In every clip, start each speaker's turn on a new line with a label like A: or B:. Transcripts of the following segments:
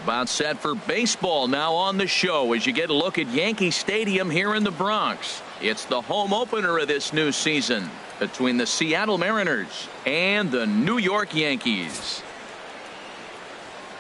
A: About set for baseball now on the show as you get a look at Yankee Stadium here in the Bronx. It's the home opener of this new season between the Seattle Mariners and the New York Yankees.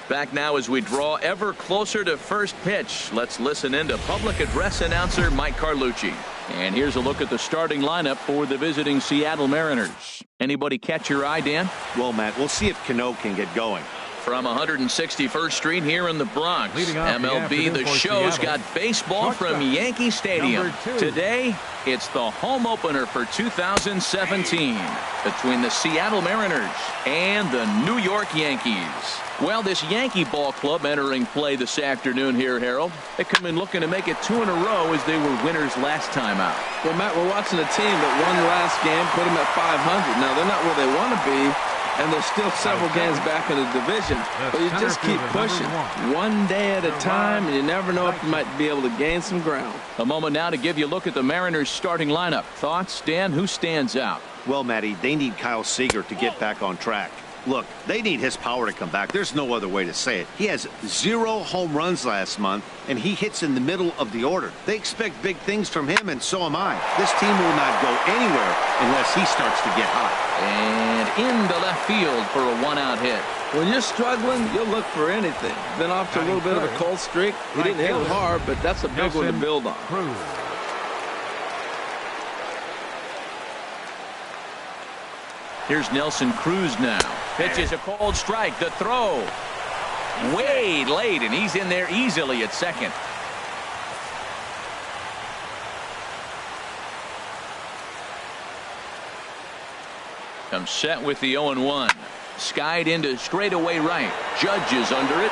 A: Back now as we draw ever closer to first pitch. Let's listen in to public address announcer Mike Carlucci. And here's a look at the starting lineup for the visiting Seattle Mariners. Anybody catch your eye, Dan?
B: Well, Matt, we'll see if Cano can get going.
A: From 161st Street here in the Bronx, MLB The Show's got baseball from Yankee Stadium. Today, it's the home opener for 2017 between the Seattle Mariners and the New York Yankees. Well, this Yankee ball club entering play this afternoon here, Harold. They come in looking to make it 2 in a row as they were winners last time out.
C: Well, Matt, we're watching a team that won last game, put them at 500. Now, they're not where they want to be. And there's still several games back in the division. But you just keep pushing. One day at a time, and you never know if you might be able to gain some ground.
A: A moment now to give you a look at the Mariners' starting lineup. Thoughts, Dan? Who stands out?
B: Well, Matty, they need Kyle Seager to get back on track. Look, they need his power to come back. There's no other way to say it. He has 0 home runs last month, and he hits in the middle of the order. They expect big things from him, and so am I. This team will not go anywhere unless he starts to get hot.
A: And into left field for a 1-out hit.
C: When you're struggling, you'll look for anything. Been off to a little bit of a cold streak. He didn't hit it hard, but that's a big one to build on.
A: Here's Nelson Cruz now. Pitches a cold strike. The throw. Way late, and he's in there easily at second. Comes set with the 0-1. Skied into straightaway right. Judge is under it.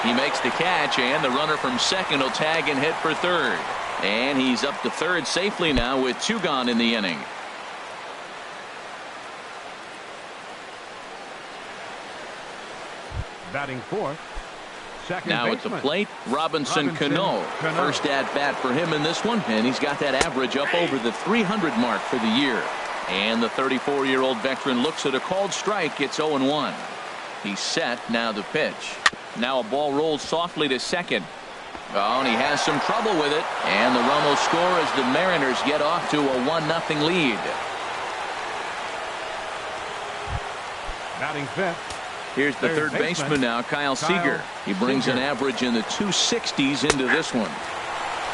A: He makes the catch, and the runner from second will tag and hit for third. And he's up to third safely now with 2 gone in the inning.
D: Batting fourth.
A: Now at the plate, Robinson Cano. First at bat for him in this one, and he's got that average up over the 300 mark for the year. And the 34-year-old veteran looks at a called strike. It's 0-1. He's set. Now the pitch. Now a ball rolls softly to second. Oh, and he has some trouble with it. And the run will score as the Mariners get off to a 1-0 lead.
D: Batting fifth.
A: Here's the third baseman now, Kyle Seager. He brings an average in the 260s into this one.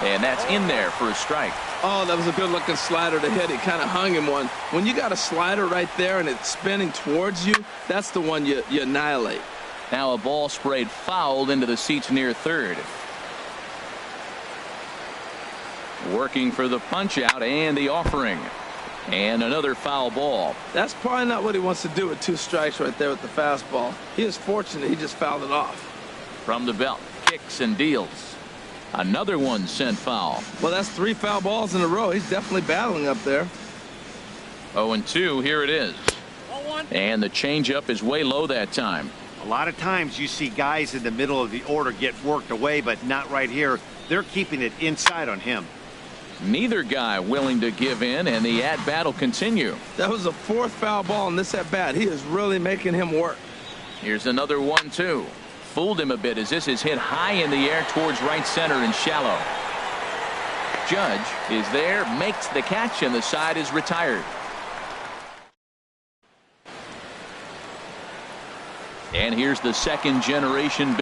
A: And that's in there for a strike.
C: Oh, that was a good-looking slider to hit. He kind of hung him one. When you got a slider right there and it's spinning towards you, that's the one you annihilate.
A: Now a ball sprayed fouled into the seats near third. Working for the punch-out and the offering. And another foul ball.
C: That's probably not what he wants to do with 2 strikes right there with the fastball. He is fortunate he just fouled it off.
A: From the belt, kicks and deals. Another one sent foul.
C: Well, that's 3 foul balls in a row. He's definitely battling up there.
A: 0-2, here it is. And the changeup is way low that time.
B: A lot of times you see guys in the middle of the order get worked away, but not right here. They're keeping it inside on him.
A: Neither guy willing to give in, and the at-bat will continue.
C: That was the 4th foul ball in this at-bat. He is really making him work.
A: Here's another 1-2. Fooled him a bit as this is hit high in the air towards right center and shallow. Judge is there, makes the catch, and the side is retired. And here's the second-generation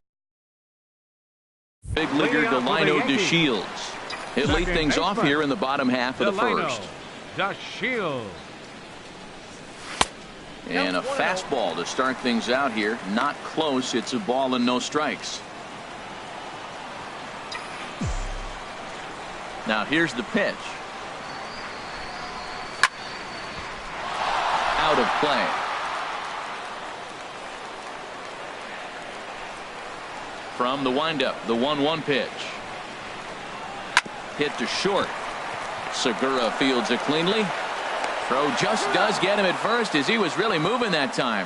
A: big leaguer Delino DeShields. He'll lead things off here in the bottom half of the first.
D: DeShields.
A: And a fastball to start things out here. Not close. It's a ball and no strikes. Now here's the pitch. Out of play. From the windup, the 1-1 pitch. Hit to short. Segura fields it cleanly. Throw just does get him at first as he was really moving that time.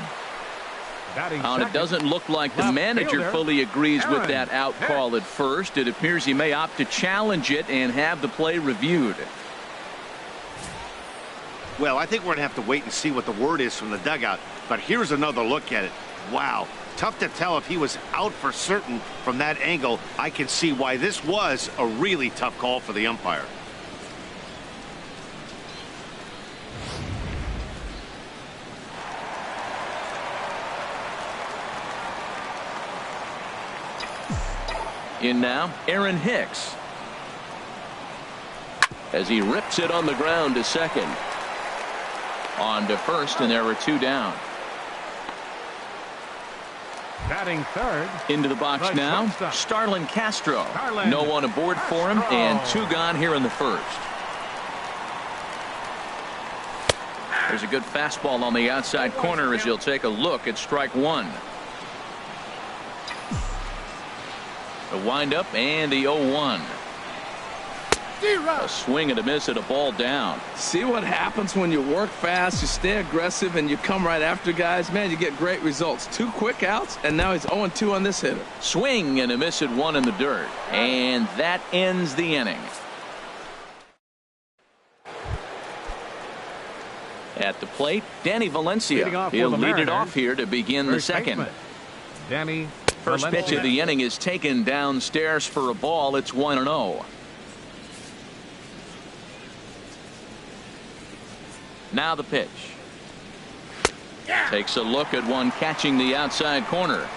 A: And it doesn't look like the manager fully agrees with that out call at first. It appears he may opt to challenge it and have the play reviewed.
B: Well, I think we're going to have to wait and see what the word is from the dugout. But here's another look at it. Wow. Tough to tell if he was out for certain from that angle. I can see why this was a really tough call for the umpire.
A: In now, Aaron Hicks. As he rips it on the ground to second. On to first, and there were 2 down.
D: Batting third.
A: Into the box now, Starlin Castro. No one aboard for him, and 2 gone here in the first. There's a good fastball on the outside corner as he'll take a look at strike 1. The windup and the 0-1. A swing and a miss at a ball down.
C: See what happens when you work fast, you stay aggressive, and you come right after guys. Man, you get great results. 2 quick outs, and now he's 0-2 on this hitter.
A: Swing and a miss at 1 in the dirt. And that ends the inning. At the plate, Danny Valencia. He'll lead it off here to begin the second.
D: Danny
A: First pitch of the inning is taken downstairs for a ball. It's 1-0. Now the pitch. Takes a look at one catching the outside corner.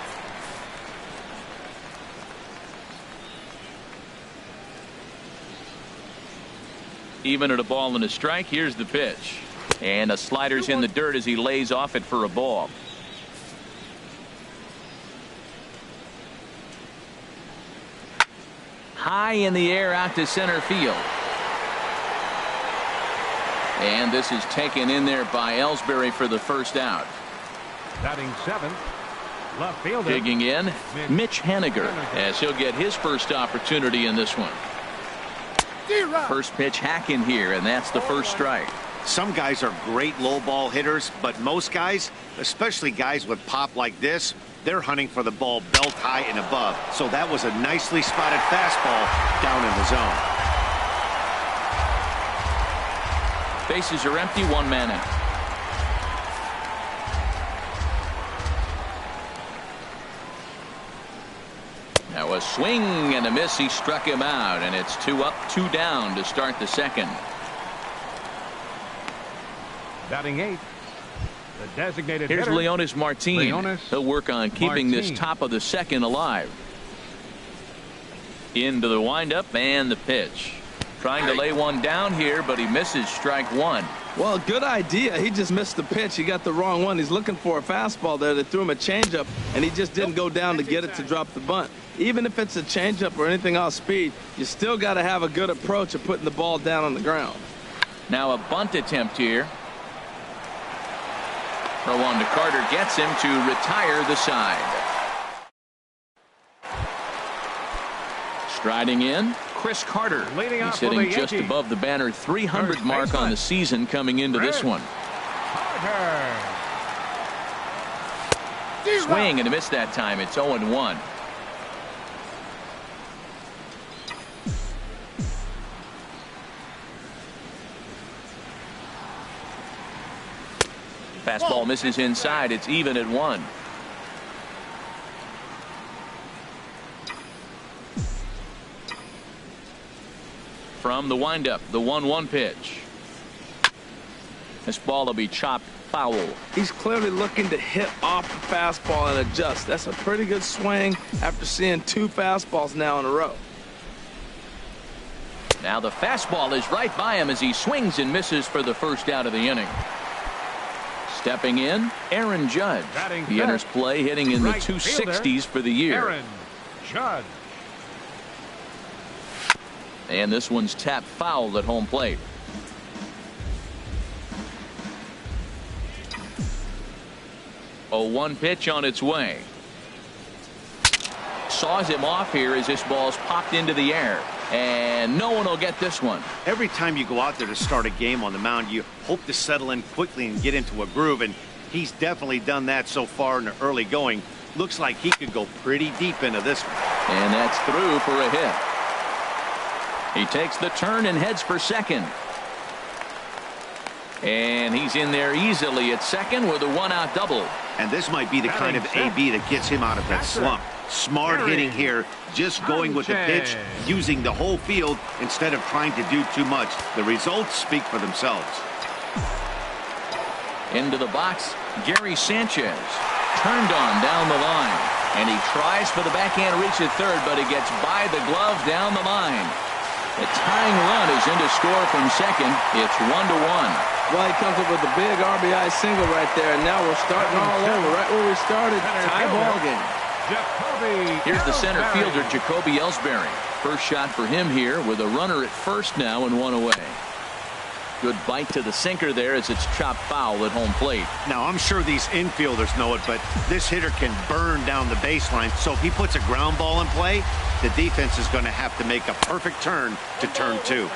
A: Even at a ball and a strike, here's the pitch. And a slider's in the dirt as he lays off it for a ball. High in the air out to center field. And this is taken in there by Ellsbury for the first out.
D: Batting 7th, left fielder.
A: Digging in, Mitch Haniger, as he'll get his first opportunity in this one. First pitch hacking here, and that's the first strike.
B: Some guys are great low ball hitters, but most guys, especially guys with pop like this, they're hunting for the ball belt high and above. So that was a nicely spotted fastball down in the zone.
A: Bases are empty, 1 man out. Now a swing and a miss. He struck him out, and it's 2 up, 2 down to start the second.
D: Batting 8th, the designated
A: Here's
D: hitter,
A: Leonis Martin. He'll work on keeping this top of the second alive. Into the windup and the pitch. Trying to lay one down here, but he misses strike 1.
C: Well, good idea. He just missed the pitch. He got the wrong one. He's looking for a fastball there. They threw him a changeup, and he just didn't go down to get it to drop the bunt. Even if it's a changeup or anything off speed, you still got to have a good approach of putting the ball down on the ground.
A: Now a bunt attempt here. Throw on to Carter gets him to retire the side. Striding in, Chris Carter. He's hitting just above the banner 300 mark on the season coming into this one. Swing and a miss that time. It's 0-1. Fastball misses inside. It's even at 1. From the windup, the 1-1 pitch. This ball will be chopped foul.
C: He's clearly looking to hit off the fastball and adjust. That's a pretty good swing after seeing 2 fastballs now in a row.
A: Now the fastball is right by him as he swings and misses for the first out of the inning. Stepping in, Aaron Judge. He enters play hitting in the 260s for the year.
D: Aaron Judge.
A: And this one's tapped foul at home plate. A 1 pitch on its way. Saws him off here as this ball's popped into the air. And no one will get this one.
B: Every time you go out there to start a game on the mound, you hope to settle in quickly and get into a groove, and he's definitely done that so far in the early going. Looks like he could go pretty deep into this one.
A: And that's through for a hit. He takes the turn and heads for second. And he's in there easily at second with a 1-out double.
B: And this might be the kind of AB that gets him out of that slump. Smart hitting here, just going with the pitch, using the whole field instead of trying to do too much. The results speak for themselves.
A: Into the box, Gary Sanchez. Turned on down the line. And he tries for the backhand reach at third, but he gets by the glove down the line. The tying run is in to score from second. It's 1-1.
C: Well, he comes up with a big RBI single right there, and now we're starting all over right where we started. Tie ball game.
A: Here's the center fielder, Jacoby Ellsbury. First shot for him here with a runner at first now and one away. Good bite to the sinker there as it's chopped foul at home plate.
B: Now, I'm sure these infielders know it, but this hitter can burn down the baseline. So if he puts a ground ball in play, the defense is going to have to make a perfect turn to turn two.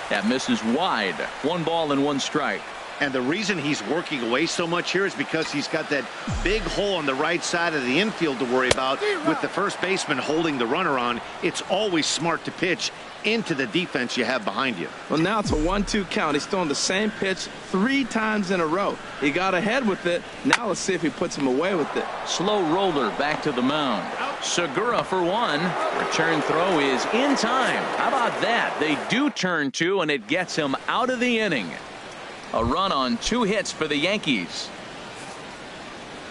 A: That misses wide. 1 ball and 1 strike.
B: And the reason he's working away so much here is because he's got that big hole on the right side of the infield to worry about. With the first baseman holding the runner on, it's always smart to pitch into the defense you have behind you.
C: Well, now it's a 1-2 count. He's throwing the same pitch 3 times in a row. He got ahead with it. Now let's see if he puts him away with it.
A: Slow roller back to the mound. Segura for 1. Return throw is in time. How about that? They do turn 2, and it gets him out of the inning. A run on 2 hits for the Yankees.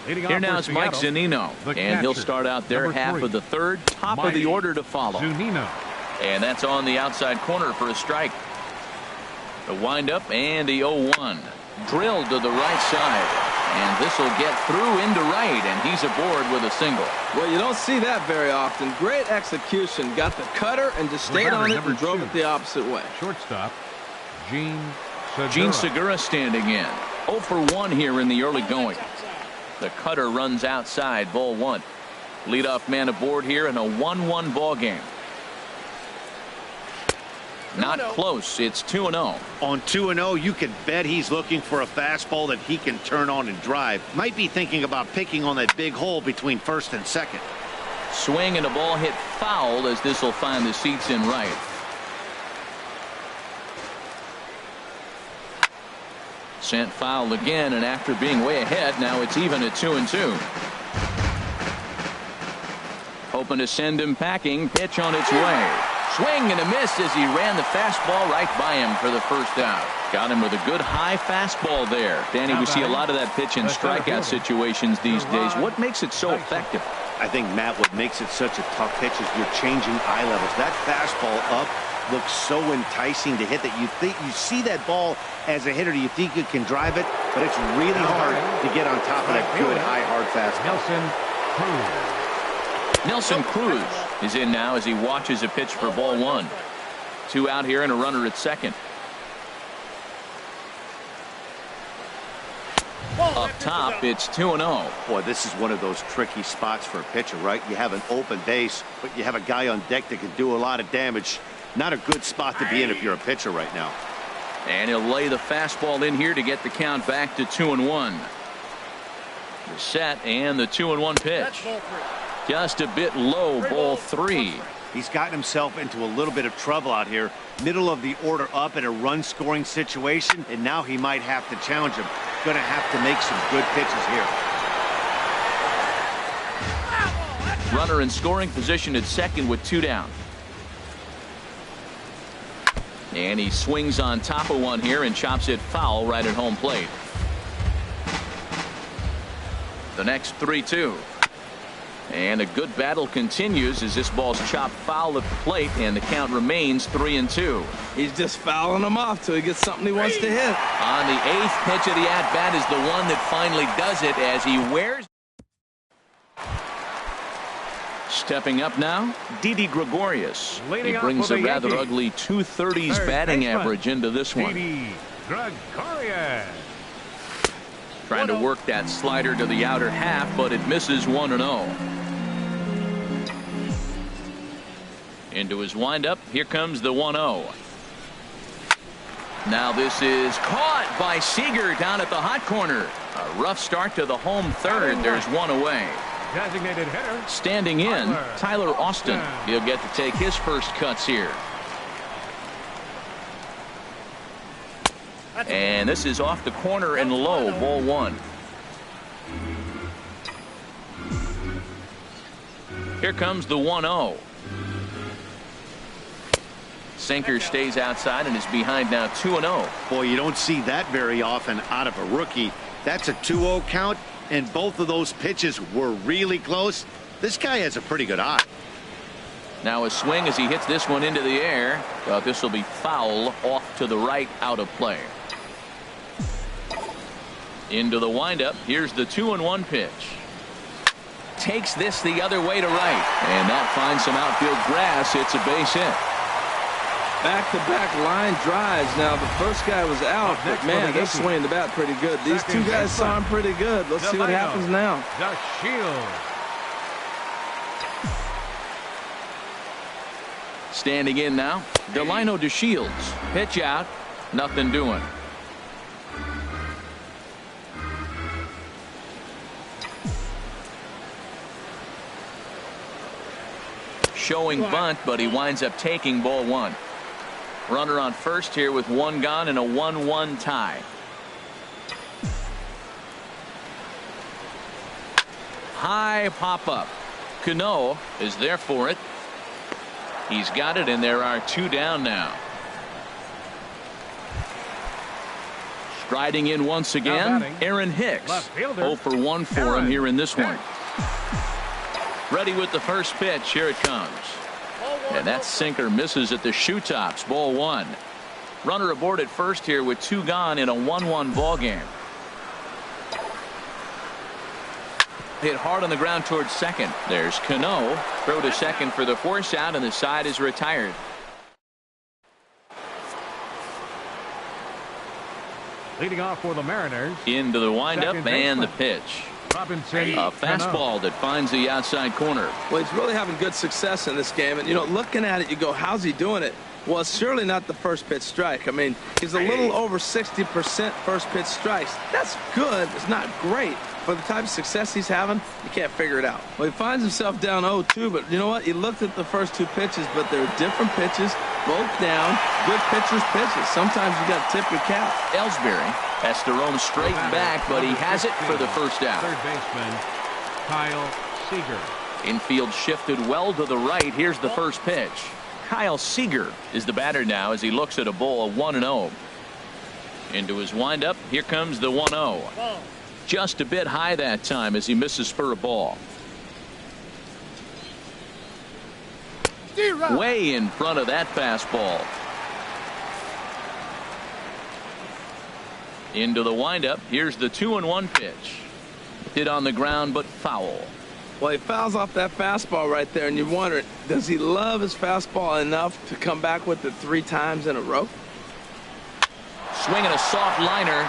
A: Here now is Mike Zunino, and he'll start out their half of the third, top of the order to follow. And that's on the outside corner for a strike. The windup and the 0-1. Drilled to the right side. And this will get through into right, and he's aboard with a single.
C: Well, you don't see that very often. Great execution. Got the cutter and just stayed on it and drove it the opposite way.
D: Shortstop, Gene
A: Segura standing in. 0 for 1 here in the early going. The cutter runs outside, ball 1. Leadoff man aboard here in a 1-1 ball game. Not close. It's 2-0.
B: On 2-0, you can bet he's looking for a fastball that he can turn on and drive. Might be thinking about picking on that big hole between first and second.
A: Swing and a ball hit foul as this will find the seats in right. Sent foul again, and after being way ahead, now it's even at 2-2. Hoping to send him packing. Pitch on its way. Swing and a miss as he ran the fastball right by him for the first out. Got him with a good high fastball there. Danny, we see a lot of that pitch in strikeout situations these days. What makes it so effective?
B: I think, Matt, what makes it such a tough pitch is you're changing eye levels. That fastball up looks so enticing to hit that you see that ball as a hitter, you think you can drive it, but it's really hard to get on top of that good high hard fastball.
A: Nelson Cruz is in now as he watches a pitch for ball 1. 2 out here and a runner at second. Up top, it's 2-0.
B: Boy, this is one of those tricky spots for a pitcher, right? You have an open base, but you have a guy on deck that can do a lot of damage. Not a good spot to be in if you're a pitcher right now.
A: And he'll lay the fastball in here to get the count back to 2-1. The set and the 2-1 pitch. Just a bit low, ball 3.
B: He's gotten himself into a little bit of trouble out here. Middle of the order up in a run scoring situation, and now he might have to challenge him. Going to have to make some good pitches here.
A: Runner in scoring position at second with 2 down. And he swings on top of one here and chops it foul right at home plate. The next 3-2. And a good battle continues as this ball's chopped foul at the plate, and the count remains 3-2.
C: He's just fouling him off till he gets something he wants to hit.
A: On the 8th pitch of the at-bat is the one that finally does it as he wears. Stepping up now, Didi Gregorius. He brings a rather ugly 230s batting average into this one.
D: Didi Gregorius.
A: Trying to work that slider to the outer half, but it misses 1-0. Into his windup, here comes the 1-0. Now this is caught by Seager down at the hot corner. A rough start to the home third. There's one away.
D: Designated hitter.
A: Standing in, Tyler Austin. He'll get to take his first cuts here. And this is off the corner and low, ball 1. Here comes the 1-0. Sinker stays outside and is behind now 2-0.
B: Boy, you don't see that very often out of a rookie. That's a 2-0 count, and both of those pitches were really close. This guy has a pretty good eye.
A: Now a swing as he hits this one into the air. This will be foul, off to the right, out of play. Into the windup. Here's the 2-1 pitch. Takes this the other way to right, and that finds some outfield grass. It's a base hit.
C: Back-to-back line drives. Now the first guy was out, but man, they're swinging the bat pretty good. These two guys saw him pretty good. Let's see what happens now.
D: The Shield.
A: Standing in now, Delino DeShields. Pitch out, nothing doing. Showing bunt, but he winds up taking ball one. Runner on first here with one gone and a 1-1 tie. High pop up. Cano is there for it. He's got it, and there are two down now. Striding in once again, Aaron Hicks. 0 for 1 for him here in this one. Ready with the first pitch. Here it comes. And that sinker misses at the shoe tops. Ball one. Runner aboard at first here with two gone in a 1-1 ball game. Hit hard on the ground towards second. There's Cano. Throw to second for the force out, and the side is retired.
D: Leading off for the Mariners.
A: Into the windup and the pitch. A fastball that finds the outside corner.
C: Well, he's really having good success in this game. And, you know, looking at it, you go, how's he doing it? Well, it's surely not the first pitch strike. I mean, he's a little over 60% first pitch strikes. That's good. It's not great. For the type of success he's having, you can't figure it out. Well, he finds himself down 0-2, but you know what? He looked at the first two pitches, but they're different pitches, both down. Good pitchers' pitches. Sometimes you got to tip your cap.
A: Ellsbury has to roam straight back, but he has it for the first out.
D: Third baseman, Kyle Seager.
A: Infield shifted well to the right. Here's the first pitch. Kyle Seager is the batter now as he looks at a ball, 1-0. Into his windup. Here comes the 1-0. Just a bit high that time as he misses spur of ball. Way in front of that fastball. Into the windup. Here's the 2-1 pitch. Hit on the ground, but foul.
C: Well, he fouls off that fastball right there, and you're wondering, does he love his fastball enough to come back with it 3 times in a row?
A: Swinging a soft liner.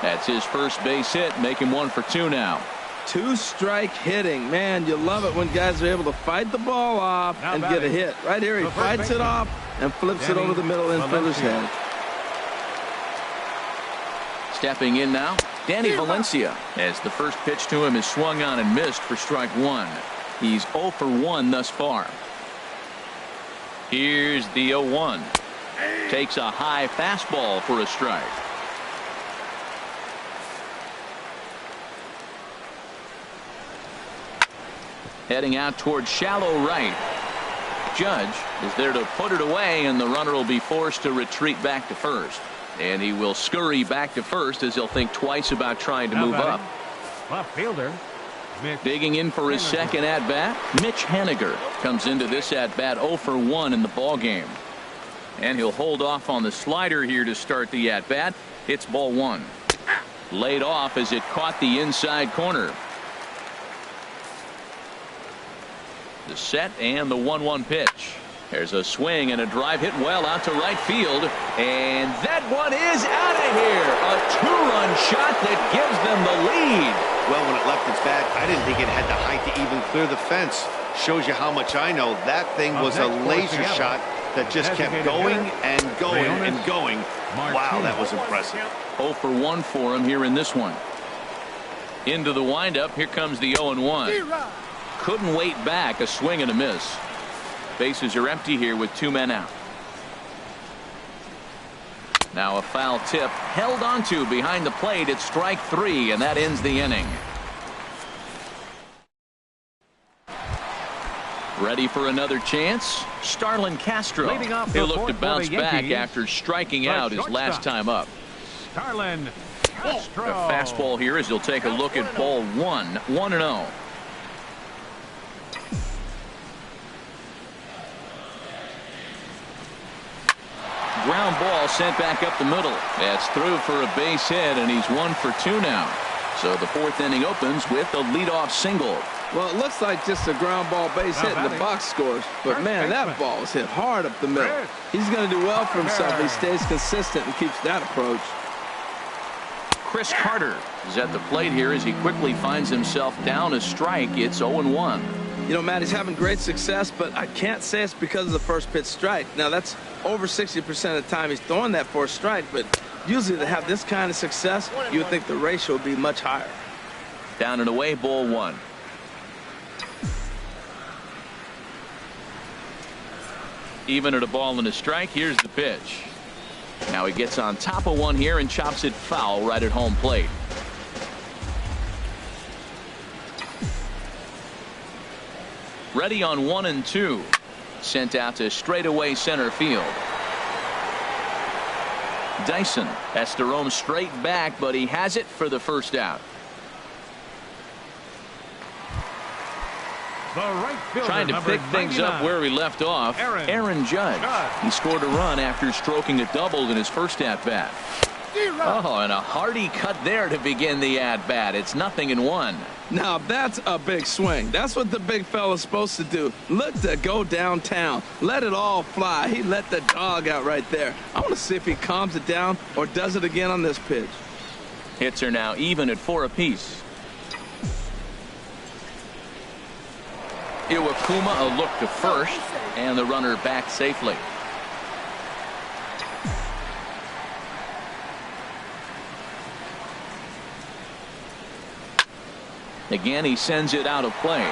A: That's his first base hit. Make him 1 for 2 now.
C: 2-strike hitting. Man, you love it when guys are able to fight the ball off and get a hit. Right here, he fights it off and flips it over the middle infielder's head.
A: Stepping in now, Danny Valencia, as the first pitch to him is swung on and missed for strike 1. He's 0 for 1 thus far. Here's the 0-1. Takes a high fastball for a strike. Heading out towards shallow right. Judge is there to put it away, and the runner will be forced to retreat back to first. And he will scurry back to first as he'll think twice about trying to move up.
D: Left fielder,
A: Digging in for his second at-bat, Mitch Haniger comes into this at-bat 0 for 1 in the ball game. And he'll hold off on the slider here to start the at-bat. It's ball 1. Laid off as it caught the inside corner. The set and the 1-1 pitch. There's a swing and a drive hit well out to right field, and that one is out of here. A 2-run shot that gives them the lead.
B: Well, when it left its bat, I didn't think it had the height to even clear the fence. Shows you how much I know. That thing was a laser shot that just kept going and going and going. Wow, that was impressive.
A: 0 for 1 for him here in this one. Into the windup. Here comes the 0-1. Couldn't wait back. A swing and a miss. Bases are empty here with 2 men out. Now a foul tip held onto behind the plate. It's strike 3, and that ends the inning. Ready for another chance? Starlin Castro.
D: Leading off the
A: He'll look to
D: fourth for
A: bounce
D: the
A: back
D: Yankees,
A: after striking
D: the
A: out his
D: shortstop.
A: last time up.
D: Starlin Castro.
A: The fastball here as he'll take a look at ball 1, 1-0. Ground ball sent back up the middle. That's through for a base hit, and he's 1 for 2 now. So the fourth inning opens with a leadoff single.
C: Well, it looks like just a ground ball base hit and the box scores. But, man, that ball was hit hard up the middle. He's going to do well for himself. He stays consistent and keeps that approach.
A: Chris Carter is at the plate here as he quickly finds himself down a strike. It's 0-1.
C: You know, Matt, he's having great success, but I can't say it's because of the first pitch strike. Now, that's over 60% of the time he's throwing that for a strike, but usually to have this kind of success, you would think the ratio would be much higher.
A: Down and away, ball 1. Even at a ball and a strike, here's the pitch. Now he gets on top of one here and chops it foul right at home plate. Ready on 1 and 2. Sent out to straightaway center field. Dyson has to roam straight back, but he has it for the first out.
D: The right fielder,
A: Trying to pick things up where he left off, Aaron Judge. He scored a run after stroking a double in his first at-bat. Oh, and a hearty cut there to begin the at-bat. It's 0-1.
C: Now, that's a big swing. That's what the big fella's supposed to do. Look to go downtown. Let it all fly. He let the dog out right there. I want to see if he calms it down or does it again on this pitch.
A: Hits are now even at 4 apiece. Iwakuma a look to first, and the runner back safely. Again, he sends it out of play.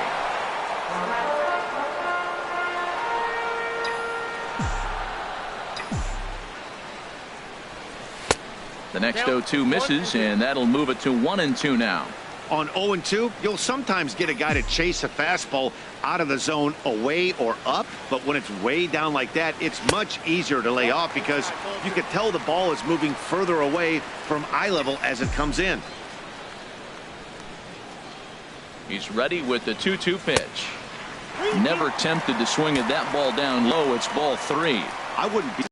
A: The next 0-2 misses, and that'll move it to 1 and 2 now.
B: On 0-2, you'll sometimes get a guy to chase a fastball out of the zone away or up, but when it's way down like that, it's much easier to lay off because you can tell the ball is moving further away from eye level as it comes in.
A: He's ready with the 2-2 pitch. Never tempted to swing at that ball down low. It's ball 3.
B: I wouldn't be